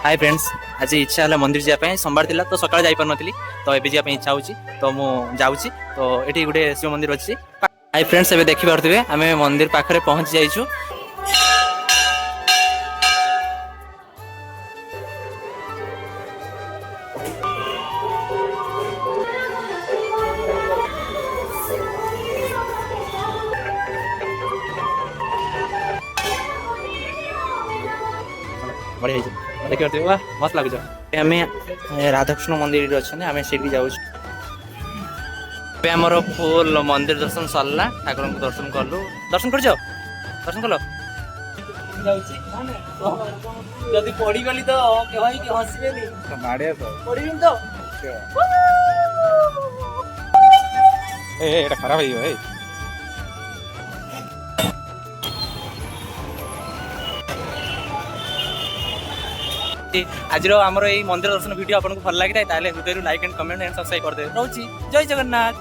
Hi friends, आज इच्छा है मंदिर जावाई सोमवार थिला तो सकाळ जाई पर नथली तो एबे जावाई इच्छा होची तो मु जाउची तो एठी गुटे शिव मंदिर अछि। हाय फ्रेंड्स, एबे देखि पारथिबे आमे मंदिर पाखरे पहुंच जाइछु। बढ़िया देखिए वाह मस्त लगुच। आम राधाकृष्ण मंदिर अच्छे आम से जाऊँ। आमर फुल मंदिर दर्शन सरला, ठाकुर को दर्शन कलु। दर्शन कर दर्शन कल जदि पड़गली तो हसबे तो खराब है। आज आमर ये मंदिर दर्शन वीडियो आपको भल लगी था video like and comment and subscribe कर दे। रोची जय जगन्नाथ।